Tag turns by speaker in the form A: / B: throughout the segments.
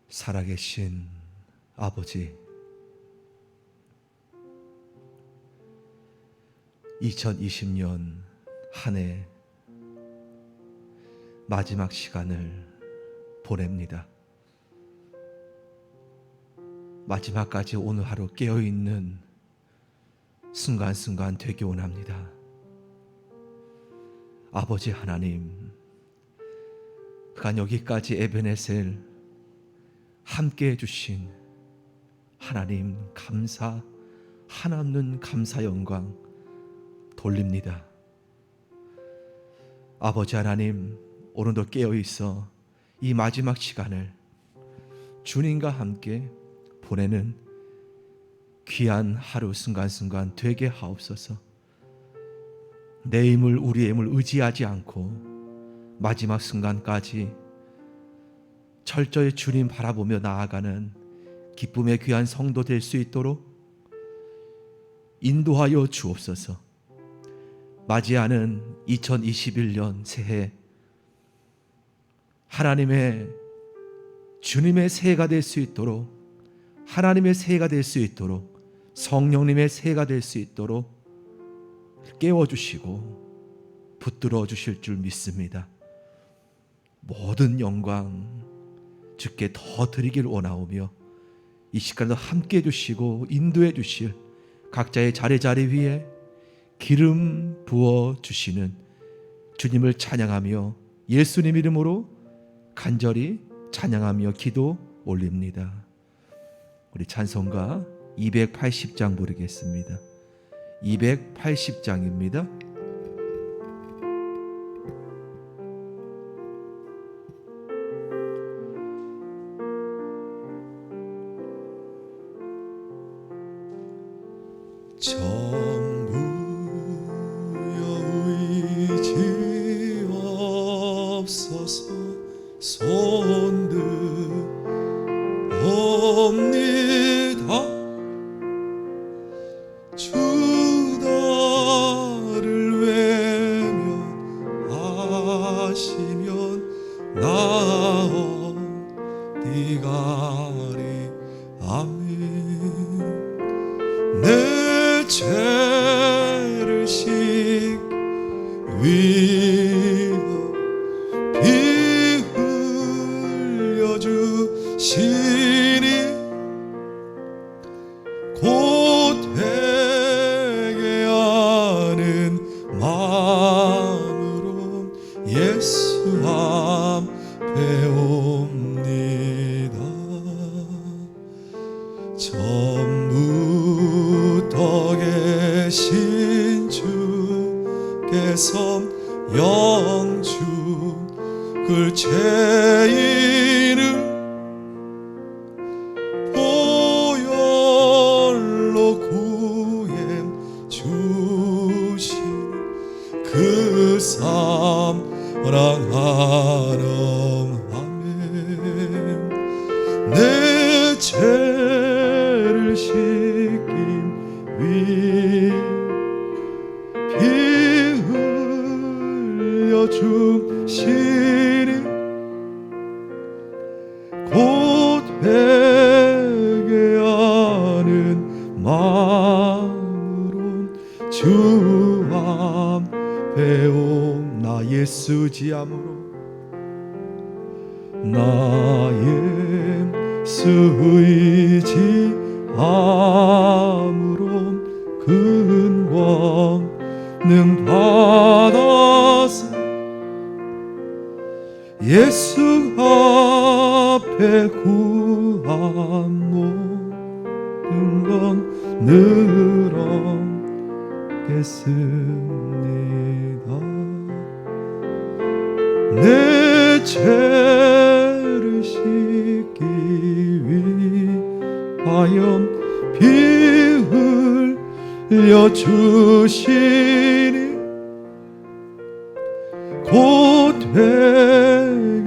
A: 살아계신 아버지, 2020년 한 해 마지막 시간을 보냅니다. 마지막까지 오늘 하루 깨어있는 순간순간 되기 원합니다. 아버지 하나님, 그간 여기까지 에베네셀 함께 해주신 하나님 감사, 한없는 감사 영광 돌립니다. 아버지 하나님, 오늘도 깨어있어 이 마지막 시간을 주님과 함께 보내는 귀한 하루 순간순간 되게 하옵소서. 내 힘을, 우리의 힘을 의지하지 않고 마지막 순간까지 철저히 주님 바라보며 나아가는 기쁨의 귀한 성도 될 수 있도록 인도하여 주옵소서. 맞이하는 2021년 새해, 하나님의 주님의 새해가 될 수 있도록, 하나님의 새해가 될 수 있도록, 성령님의 새해가 될 수 있도록 깨워주시고 붙들어 주실 줄 믿습니다. 모든 영광 주께 더 드리길 원하오며, 이 시간도 함께 해주시고 인도해 주실 각자의 자리 위에 기름 부어 주시는 주님을 찬양하며 예수님 이름으로 간절히 찬양하며 기도 올립니다. 우리 찬송가 280장 부르겠습니다. 280장입니다.
B: 전부여 의지 없어서 손들 옵니다. 주 나를 외면하시면 나 어디 가리. 아멘. 내 죄를 씻기 위하여 피 흘려 주시니 곧 회개하는 마음으로 예수 앞에 옵니다. 처음부터 계신 주께서 영주 죄인을 보혈로 구해 주신 그 사랑하는 내 죄를 씻기 위해 피 흘려 주시니 곧 회개하는 마음으로 주 앞에 나 예수 지함으로 나의 수 의지함으로 큰 권능 받아서 예수 앞에 구한 모든 건 늘 얻겠습니다. 내 죄를 씻기 위하여 피 흘려 주시니 곧 회개하는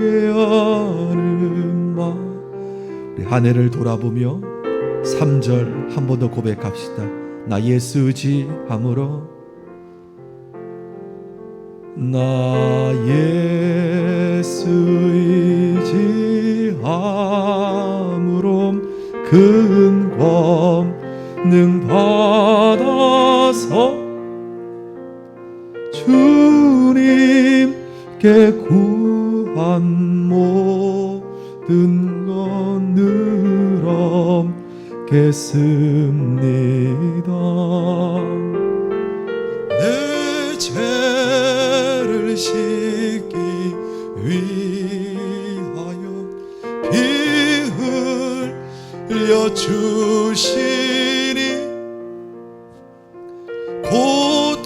B: 마음. 우리 한 해를 돌아보며 3절 한 번 더 고백합시다. 나 예수 의지함으로 나 예수 의지함으로 큰 권능 받아서 주님께 구한 모든 것 늘어겠습니다. 내 죄를 씻기 위하여 피 흘려 주시니 곧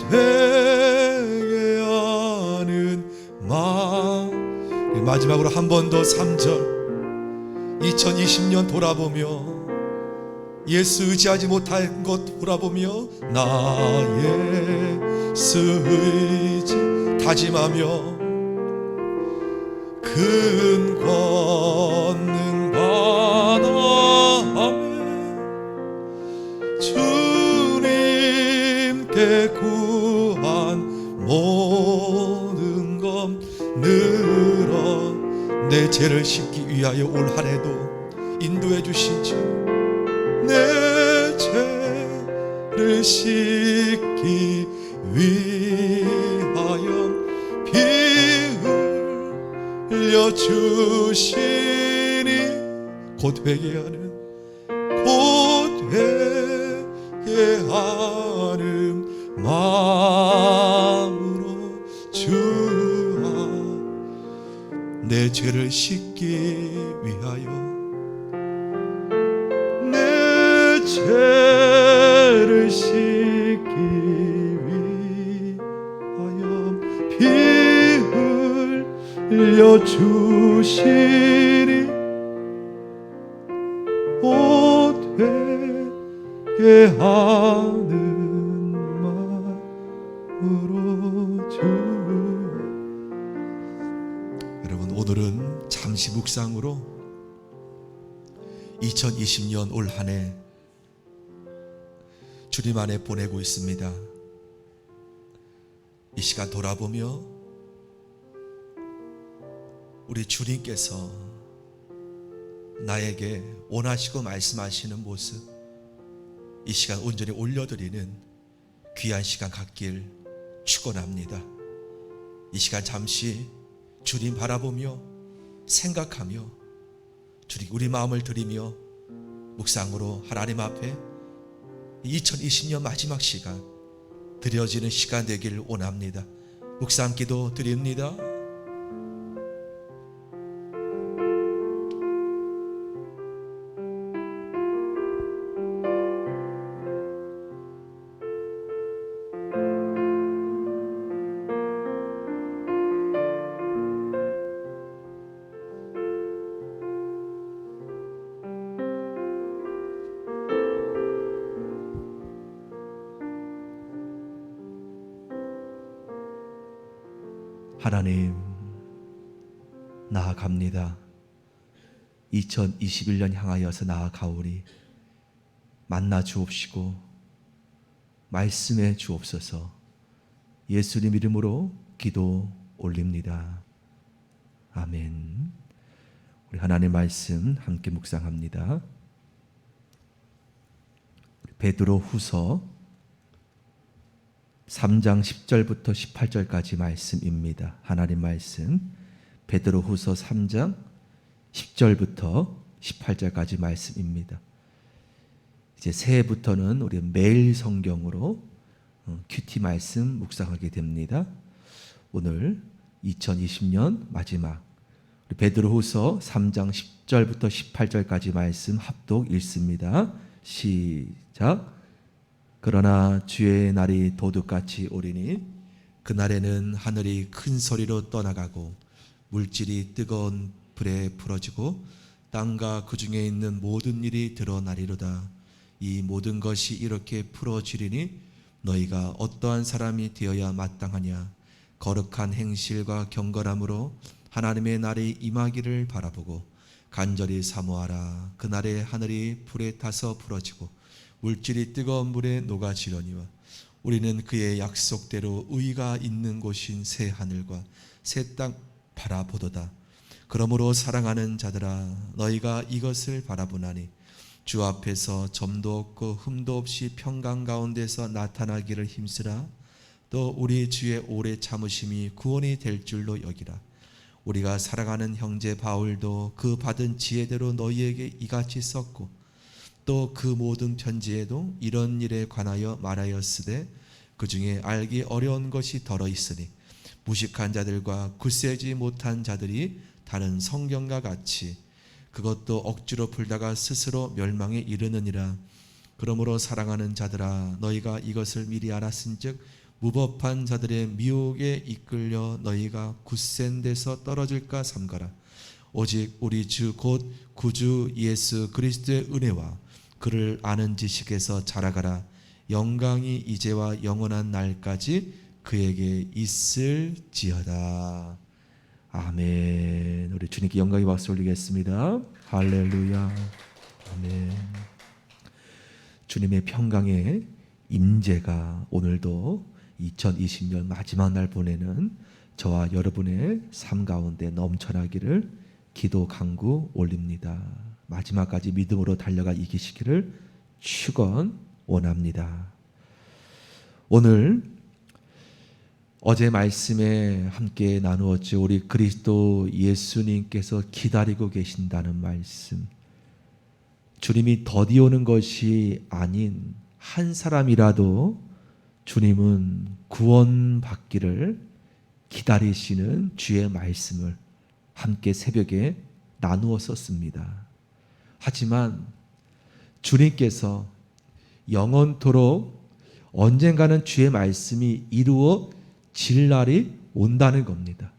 B: 회개하는 마음. 마지막으로 한 번 더 3절 2020년 돌아보며 예수 의지하지 못한 것 돌아보며 나 예수 의지 다짐하며 큰 권능 받아하며 주님께 구한 모든 것 늘어 내 죄를 씻기 위하여 올 한해도 인도해 주신 주 내 죄를 씻기 위하여 피 흘려 주시니 곧 회개하는 마음으로 주와 내 죄를 씻기 위하여 죄를 씻기 위하여 피 흘려 주시니 곧 회개하는 마음으로 주. 여러분, 오늘은 잠시 묵상으로 2020년 올 한 해 주님 안에 보내고 있습니다. 이 시간 돌아보며 우리 주님께서 나에게 원하시고 말씀하시는 모습 이 시간 온전히 올려드리는 귀한 시간 갖길 축원합니다. 이 시간 잠시 주님 바라보며 생각하며 주님 우리 마음을 드리며 묵상으로 하나님 앞에 2020년 마지막 시간 드려지는 시간 되길 원합니다. 묵상 기도 드립니다. 하나님, 나아갑니다. 2021년 향하여서 나아가오리. 만나 주옵시고 말씀해 주옵소서. 예수님 이름으로 기도 올립니다. 아멘. 우리 하나님의 말씀 함께 묵상합니다. 베드로 후서 3장 10절부터 18절까지 말씀입니다. 하나님 말씀 베드로 후서 3장 10절부터 18절까지 말씀입니다. 이제 새해부터는 우리 매일 성경으로 큐티 말씀 묵상하게 됩니다. 오늘 2020년 마지막 우리 베드로 후서 3장 10절부터 18절까지 말씀 합독 읽습니다. 시작. 그러나 주의 날이 도둑같이 오리니 그날에는 하늘이 큰 소리로 떠나가고 물질이 뜨거운 불에 풀어지고 땅과 그 중에 있는 모든 일이 드러나리로다. 이 모든 것이 이렇게 풀어지리니 너희가 어떠한 사람이 되어야 마땅하냐. 거룩한 행실과 경건함으로 하나님의 날이 임하기를 바라보고 간절히 사모하라. 그날에 하늘이 불에 타서 풀어지고 물질이 뜨거운 물에 녹아지려니와 우리는 그의 약속대로 의가 있는 곳인 새 하늘과 새 땅 바라보도다. 그러므로 사랑하는 자들아 너희가 이것을 바라보나니 주 앞에서 점도 없고 흠도 없이 평강 가운데서 나타나기를 힘쓰라. 또 우리 주의 오래 참으심이 구원이 될 줄로 여기라. 우리가 사랑하는 형제 바울도 그 받은 지혜대로 너희에게 이같이 썼고 또 그 모든 편지에도 이런 일에 관하여 말하였으되 그 중에 알기 어려운 것이 더러 있으니 무식한 자들과 굳세지 못한 자들이 다른 성경과 같이 그것도 억지로 풀다가 스스로 멸망에 이르느니라. 그러므로 사랑하는 자들아 너희가 이것을 미리 알았은즉 무법한 자들의 미혹에 이끌려 너희가 굳센 데서 떨어질까 삼가라. 오직 우리 주 곧 구주 예수 그리스도의 은혜와 그를 아는 지식에서 자라가라. 영광이 이제와 영원한 날까지 그에게 있을지어다. 아멘. 우리 주님께 영광의 박수 올리겠습니다. 할렐루야. 아멘. 주님의 평강의 임재가 오늘도 2020년 마지막 날 보내는 저와 여러분의 삶 가운데 넘쳐나기를 기도 간구 올립니다. 마지막까지 믿음으로 달려가 이기시기를 축원 원합니다. 오늘 어제 말씀에 함께 나누었죠. 우리 그리스도 예수님께서 기다리고 계신다는 말씀. 주님이 더디 오는 것이 아닌 한 사람이라도 주님은 구원받기를 기다리시는 주의 말씀을 함께 새벽에 나누었었습니다. 하지만 주님께서 영원토록 언젠가는 주의 말씀이 이루어질 날이 온다는 겁니다.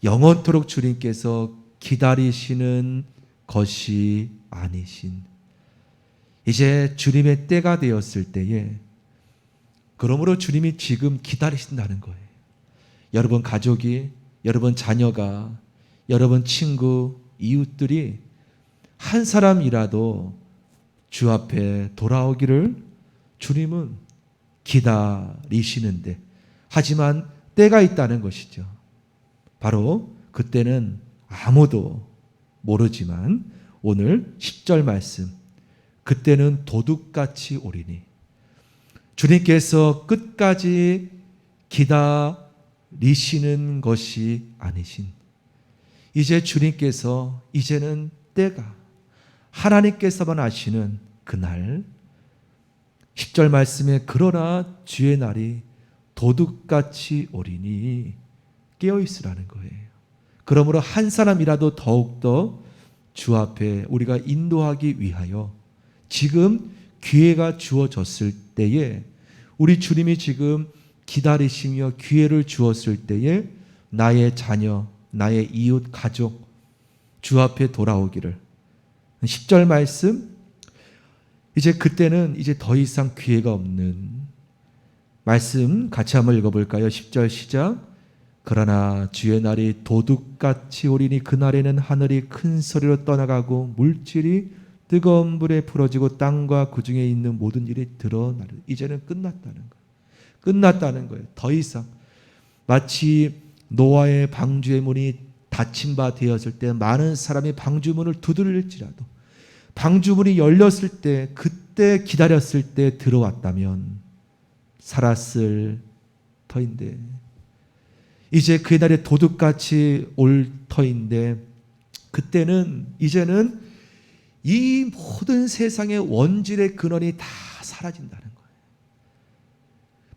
B: 영원토록 주님께서 기다리시는 것이 아니신 이제 주님의 때가 되었을 때에 그러므로 주님이 지금 기다리신다는 거예요. 여러분 가족이, 여러분 자녀가, 여러분 친구, 이웃들이 한 사람이라도 주 앞에 돌아오기를 주님은 기다리시는데 하지만 때가 있다는 것이죠. 바로 그때는 아무도 모르지만 오늘 10절 말씀 그때는 도둑같이 오리니 주님께서 끝까지 기다리시는 것이 아니신 이제 주님께서 이제는 때가 하나님께서만 아시는 그날 10절 말씀에 그러나 주의 날이 도둑같이 오리니 깨어있으라는 거예요. 그러므로 한 사람이라도 더욱더 주 앞에 우리가 인도하기 위하여 지금 기회가 주어졌을 때에 우리 주님이 지금 기다리시며 기회를 주었을 때에 나의 자녀, 나의 이웃, 가족 주 앞에 돌아오기를 10절 말씀 이제 그때는 이제 더 이상 기회가 없는 말씀 같이 한번 읽어볼까요? 10절 시작 그러나 주의 날이 도둑같이 오리니 그날에는 하늘이 큰 소리로 떠나가고 물질이 뜨거운 불에 풀어지고 땅과 그 중에 있는 모든 일이 드러나리 이제는 끝났다는 거예요. 끝났다는 거예요. 더 이상 마치 노아의 방주의 문이 닫힌 바 되었을 때 많은 사람이 방주문을 두드릴지라도 방주문이 열렸을 때 그때 기다렸을 때 들어왔다면 살았을 터인데 이제 그의 날에 도둑같이 올 터인데 그때는 이제는 이 모든 세상의 원질의 근원이 다 사라진다는 거예요.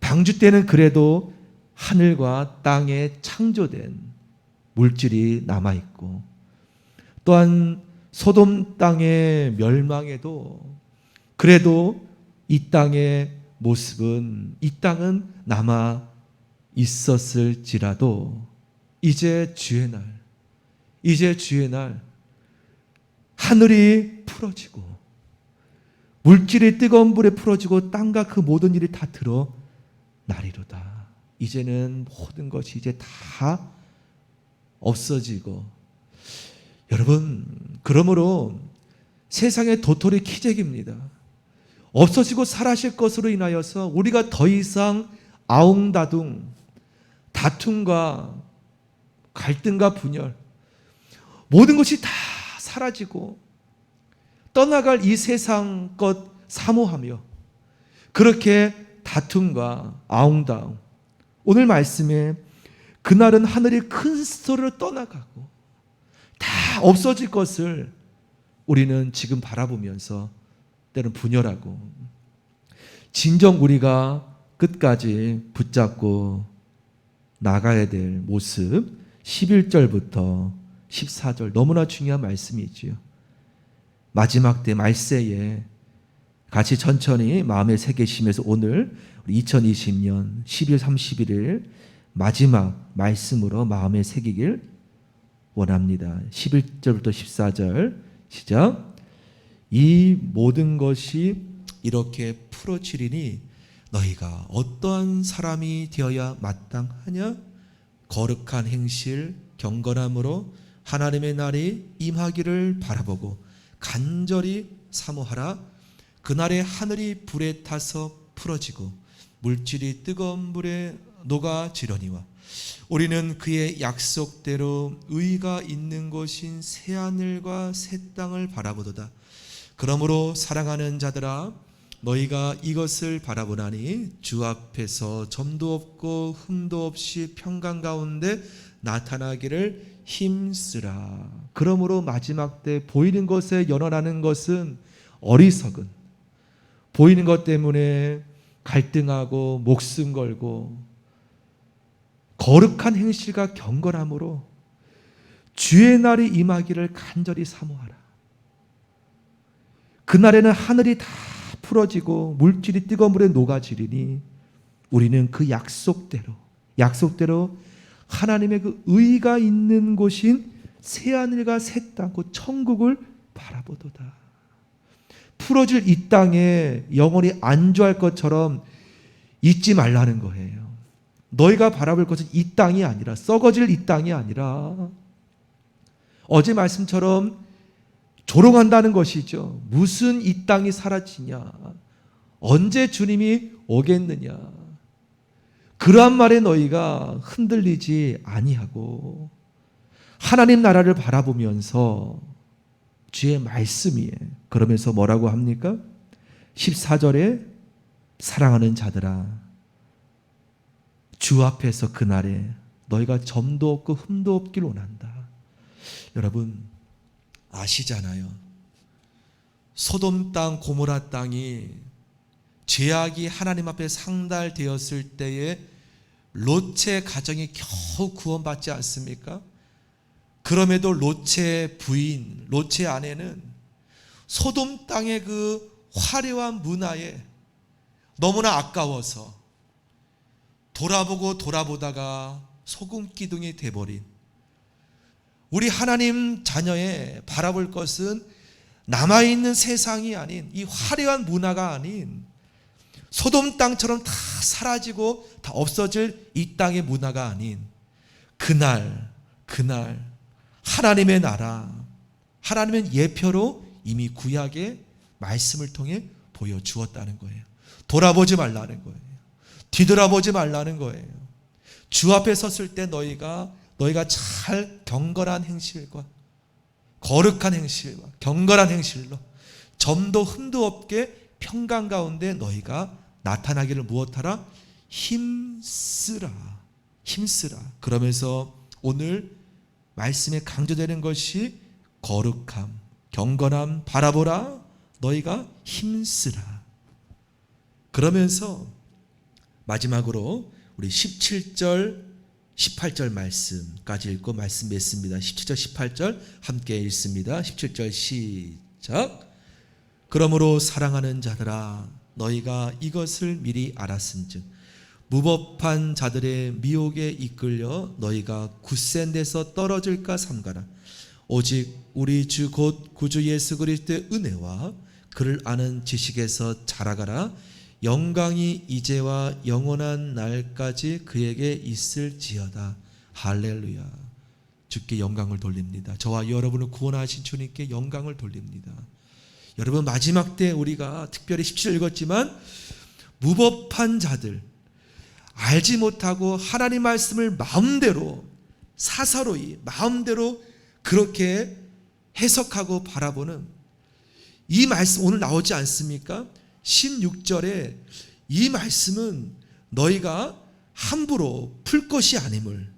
B: 방주 때는 그래도 하늘과 땅에 창조된 물질이 남아있고 또한 소돔 땅의 멸망에도 그래도 이 땅의 모습은 이 땅은 남아 있었을지라도 이제 주의 날 하늘이 풀어지고 물질이 뜨거운 불에 풀어지고 땅과 그 모든 일이 다 드러나리로다. 이제는 모든 것이 이제 다 없어지고 여러분 그러므로 세상의 도토리 키재기입니다. 없어지고 사라질 것으로 인하여서 우리가 더 이상 아웅다둥 다툼과 갈등과 분열 모든 것이 다 사라지고
A: 떠나갈 이 세상 것 사모하며 그렇게 다툼과 아웅다웅, 오늘 말씀에 그날은 하늘이 큰 소리로 떠나가고 다 없어질 것을 우리는 지금 바라보면서 때로는 분열하고, 진정 우리가 끝까지 붙잡고 나가야 될 모습, 11절부터 14절 너무나 중요한 말씀이지요. 마지막 때 말세에 같이 천천히 마음에 새기시면서 오늘 2020년 12월 31일 마지막 말씀으로 마음에 새기길 원합니다. 11절부터 14절 시작. 이 모든 것이 이렇게 풀어지리니 너희가 어떠한 사람이 되어야 마땅하냐? 거룩한 행실, 경건함으로 하나님의 날이 임하기를 바라보고 간절히 사모하라. 그날에 하늘이 불에 타서 풀어지고 물질이 뜨거운 물에 녹아지려니와 우리는 그의 약속대로 의가 있는 곳인 새하늘과 새 땅을 바라보도다. 그러므로 사랑하는 자들아, 너희가 이것을 바라보나니 주 앞에서 점도 없고 흠도 없이 평강 가운데 나타나기를 힘쓰라. 그러므로 마지막 때 보이는 것에 연연하는 것은 어리석은, 보이는 것 때문에 갈등하고 목숨 걸고 거룩한 행실과 경건함으로 주의 날이 임하기를 간절히 사모하라. 그날에는 하늘이 다 풀어지고 물질이 뜨거운 물에 녹아지리니 우리는 그 약속대로 하나님의 그 의가 있는 곳인 새하늘과 새 땅, 그 천국을 바라보도다. 풀어질 이 땅에 영원히 안주할 것처럼 잊지 말라는 거예요. 너희가 바라볼 것은 이 땅이 아니라, 썩어질 이 땅이 아니라 어제 말씀처럼 조롱한다는 것이죠. 무슨 이 땅이 사라지냐, 언제 주님이 오겠느냐. 그러한 말에 너희가 흔들리지 아니하고 하나님 나라를 바라보면서 주의 말씀 위에, 그러면서 뭐라고 합니까? 14절에 사랑하는 자들아, 주 앞에서 그날에 너희가 점도 없고 흠도 없길 원한다. 여러분 아시잖아요. 소돔 땅, 고모라 땅이 죄악이 하나님 앞에 상달되었을 때에 롯의 가정이 겨우 구원받지 않습니까? 그럼에도 롯의 부인, 롯의 아내는 소돔 땅의 그 화려한 문화에 너무나 아까워서 돌아보다가 소금 기둥이 돼버린, 우리 하나님 자녀의 바라볼 것은 남아있는 세상이 아닌, 이 화려한 문화가 아닌 소돔 땅처럼 다 사라지고 다 없어질 이 땅의 문화가 아닌 그날 하나님의 나라, 하나님의 예표로 이미 구약의 말씀을 통해 보여주었다는 거예요. 돌아보지 말라는 거예요. 뒤돌아보지 말라는 거예요. 주 앞에 섰을 때 너희가 잘 경건한 행실과 거룩한 행실과 경건한 행실로 점도 흠도 없게 평강 가운데 너희가 나타나기를 무엇하라? 힘쓰라. 그러면서 오늘 말씀에 강조되는 것이 거룩함, 경건함 바라보라. 너희가 힘쓰라. 그러면서 마지막으로 우리 17절 18절 말씀까지 읽고 말씀 맺습니다. 17절 18절 함께 읽습니다. 17절 시작. 그러므로 사랑하는 자들아, 너희가 이것을 미리 알았은즉 무법한 자들의 미혹에 이끌려 너희가 굳센 데서 떨어질까 삼가라. 오직 우리 주 곧 구주 예수 그리스도의 은혜와 그를 아는 지식에서 자라가라. 영광이 이제와 영원한 날까지 그에게 있을지어다. 할렐루야. 주께 영광을 돌립니다. 저와 여러분을 구원하신 주님께 영광을 돌립니다. 여러분 마지막 때 우리가 특별히 17절 읽었지만 무법한 자들, 알지 못하고 하나님 말씀을 마음대로 사사로이 마음대로 그렇게 해석하고 바라보는 이 말씀 오늘 나오지 않습니까? 16절에 이 말씀은 너희가 함부로 풀 것이 아님을,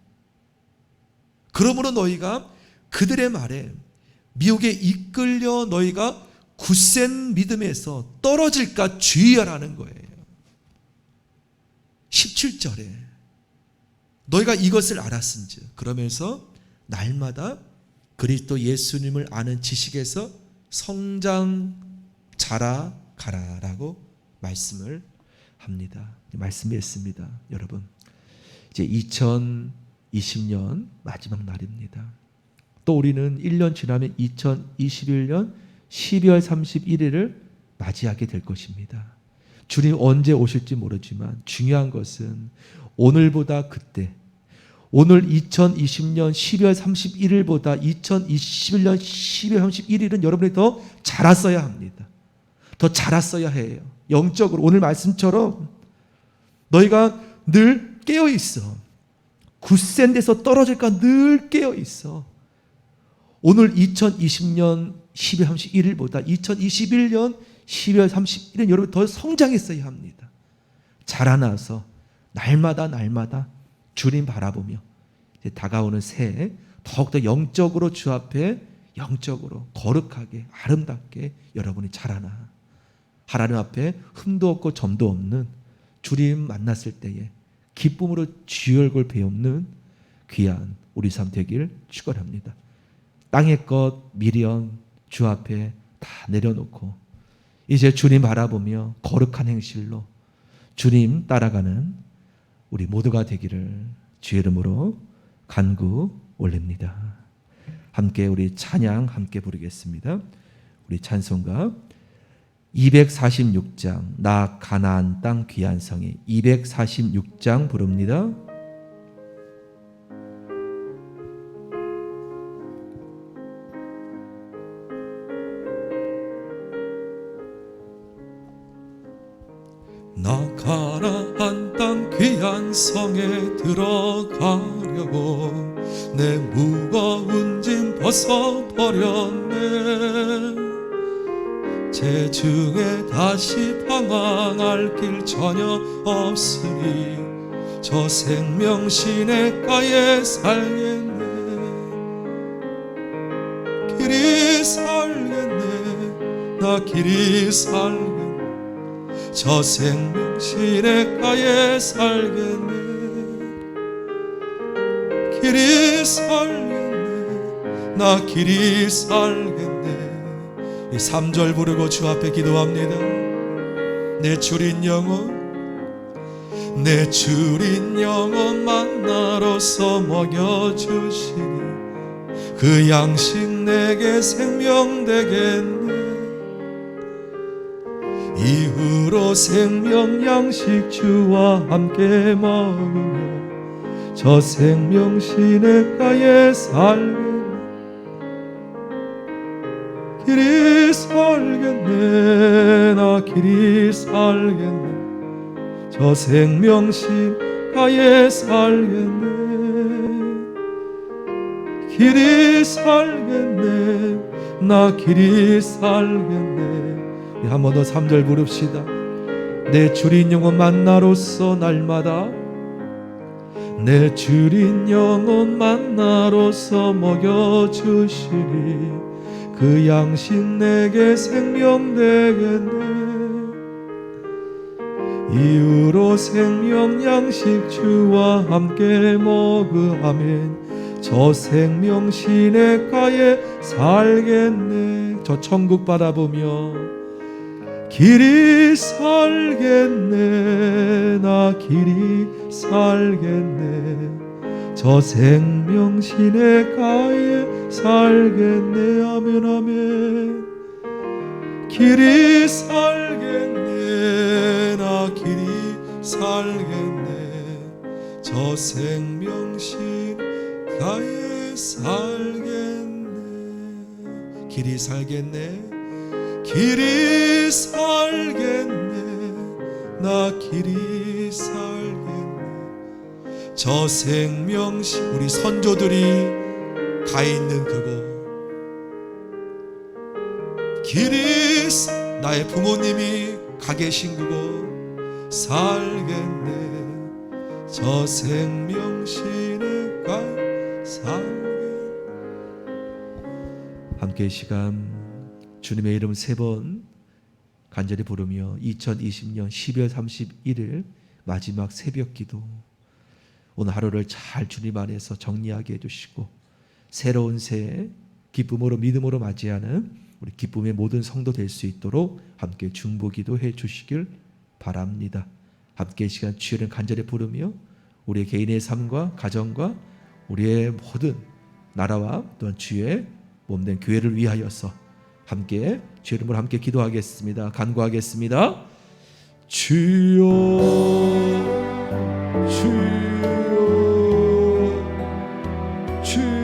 A: 그러므로 너희가 그들의 말에 미혹에 이끌려 너희가 굳센 믿음에서 떨어질까 주의하라는 거예요. 17절에 너희가 이것을 알았은즉, 그러면서 날마다 그리스도 예수님을 아는 지식에서 성장 자라가라라고 말씀을 합니다. 말씀했습니다. 여러분, 이제 2020년 마지막 날입니다. 또 우리는 1년 지나면 2021년 12월 31일을 맞이하게 될 것입니다. 주님 언제 오실지 모르지만 중요한 것은 오늘보다 그때, 오늘 2020년 12월 31일보다 2021년 12월 31일은 여러분이 더 자랐어야 합니다. 더 자랐어야 해요. 영적으로 오늘 말씀처럼 너희가 늘 깨어 있어. 굳센 데서 떨어질까 늘 깨어 있어. 오늘 2020년 12월 31일보다 2021년 12월 31일은 여러분 더 성장했어야 합니다. 자라나서 날마다 주님 바라보며 이제 다가오는 새해 더욱더 영적으로 주 앞에 영적으로 거룩하게 아름답게 여러분이 자라나 하나님 앞에 흠도 없고 점도 없는 주님 만났을 때에 기쁨으로 주의 얼굴 배우는 귀한 우리 삶 되길 축원합니다. 땅의 것 미련 주 앞에 다 내려놓고 이제 주님 바라보며 거룩한 행실로 주님 따라가는 우리 모두가 되기를 주의 이름으로 간구 올립니다. 함께 우리 찬양 함께 부르겠습니다. 우리 찬송가 246장 나 가나안 땅 귀한 성에 246장 부릅니다.
B: 나 가나안 땅 귀한 성에 들어가려고 내 무거운 짐 벗어버렸네. 재중에 다시 방황할 길 전혀 없으니 저 생명 시냇가에 살겠네. 길이 살겠네. 나 길이 살겠네. 저 생명 시냇가에 살겠네. 길이 살겠네. 나 길이 살겠네. 3절 부르고 주 앞에 기도합니다. 내 주린 영혼, 내 주린 영혼 만나로서 먹여주시니 그 양식 내게 생명 되겠네. 이후로 생명 양식 주와 함께 먹으며 저 생명 시냇가에 살겠네. 길이 살겠네. 나 길이 살겠네. 저 생명 시냇가에 살겠네. 길이 살겠네. 나 길이 살겠네. 한 번 더 3절 부릅시다. 내 주린 영혼 만나로서 날마다 내 주린 영혼 만나로서 먹여주시니 그 양식 내게 생명 되겠네. 이후로 생명 양식 주와 함께 먹으하면 저 생명 시냇가에 살겠네. 저 천국 바라보며 길이 살겠네. 나 길이 살겠네. 저 생명 시냇가에 살겠네. 아멘 아멘. 길이 살겠네. 나 길이 살겠네. 저 생명 시냇가에 살겠네. 길이 살겠네. 길이 살겠네. 나 길이 살겠네. 저 생명시 우리 선조들이 가 있는 그곳
A: 길이 나의 부모님이 가 계신 그곳 살겠네. 저 생명신의 가 살겠네.
B: 함께 이 시간 주님의 이름 3번 간절히 부르며 2020년 12월 31일 마지막 새벽 기도, 오늘 하루를 잘 주님 안에서 정리하게 해주시고 새로운 새해 기쁨으로 믿음으로 맞이하는 우리 기쁨의 모든 성도 될 수 있도록 함께 중보기도 해 주시길 바랍니다. 함께 이 시간 주의 이름 간절히 부르며 우리의 개인의 삶과 가정과 우리의 모든 나라와 또한 주의 몸된 교회를 위하여서 함께 주의 이름으로 함께 기도하겠습니다. 간구하겠습니다. 주여 주여 주여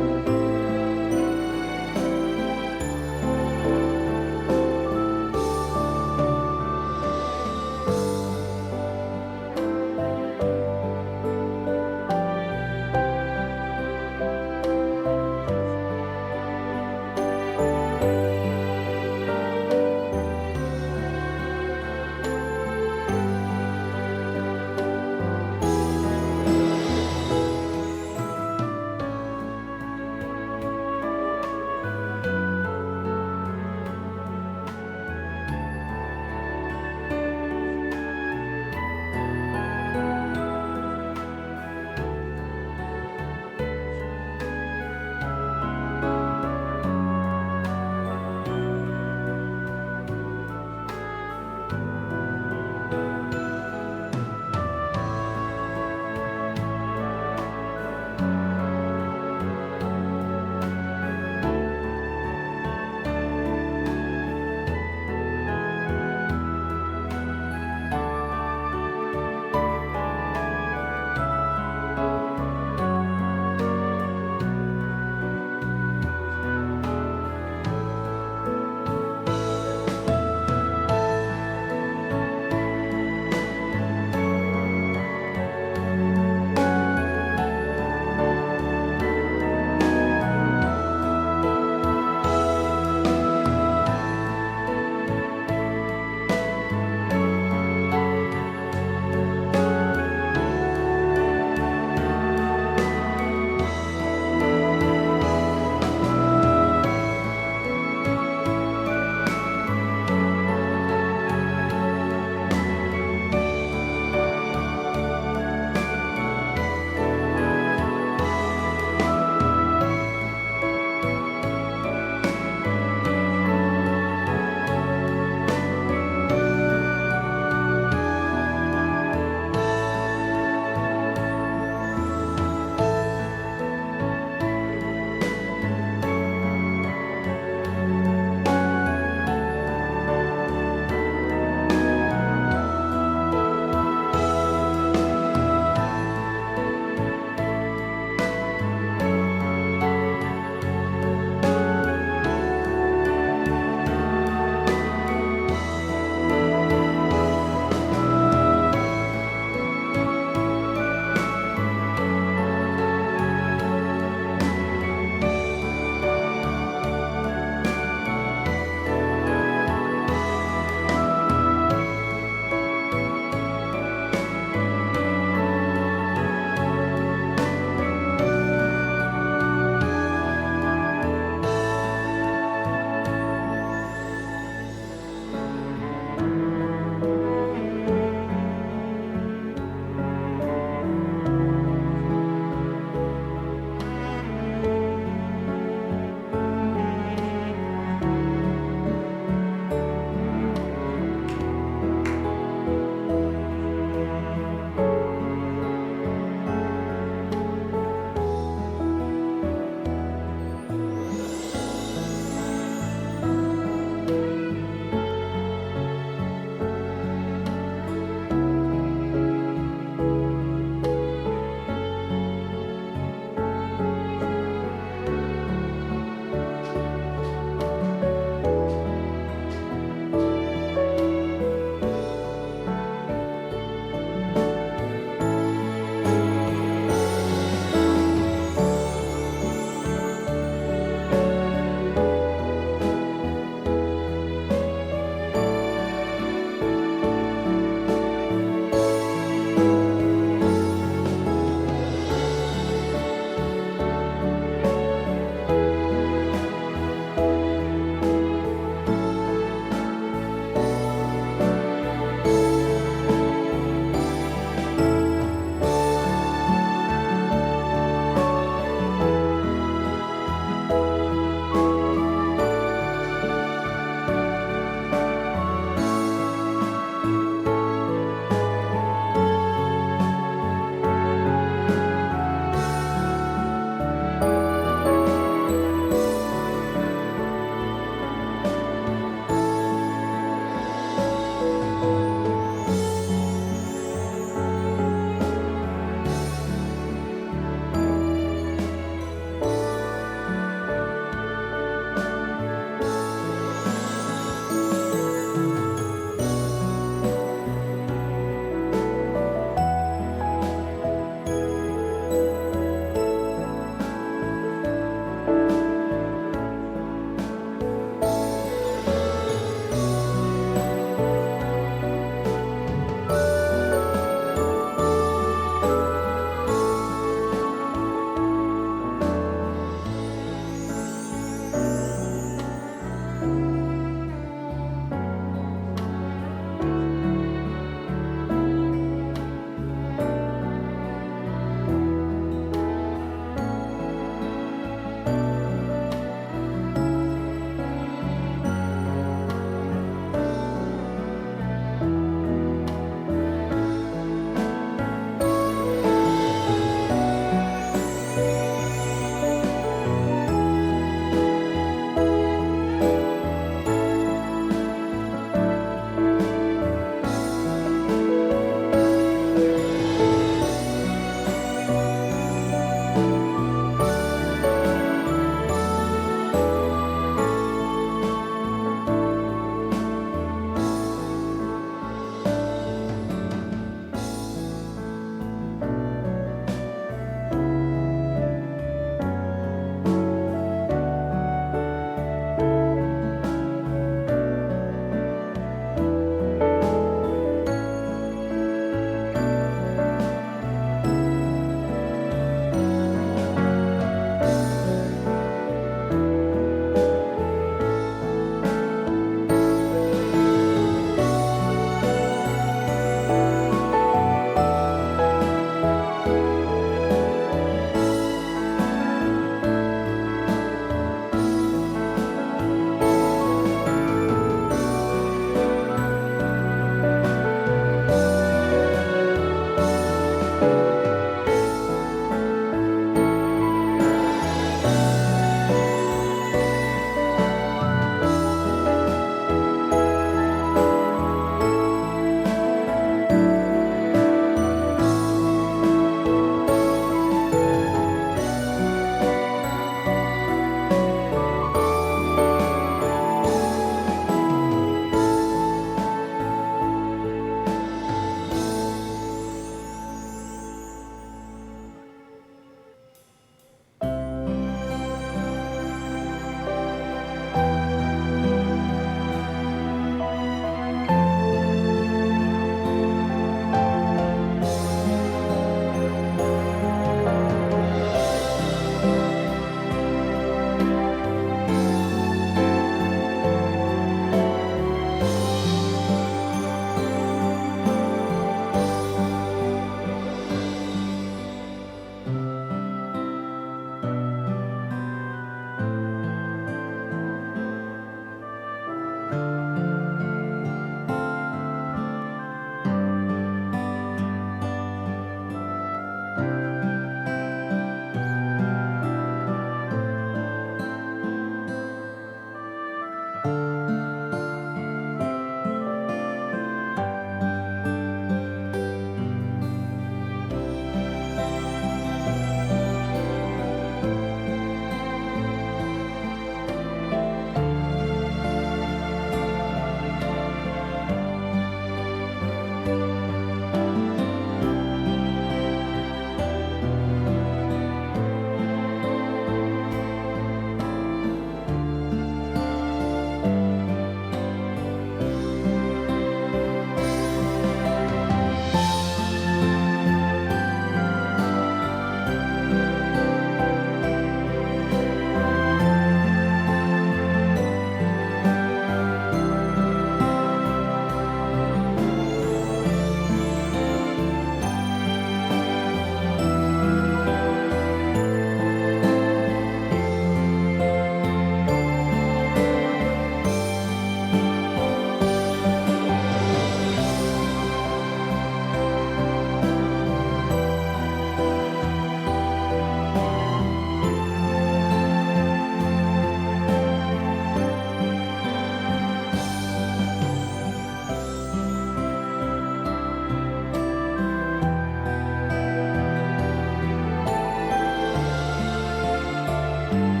A: 주옵소서.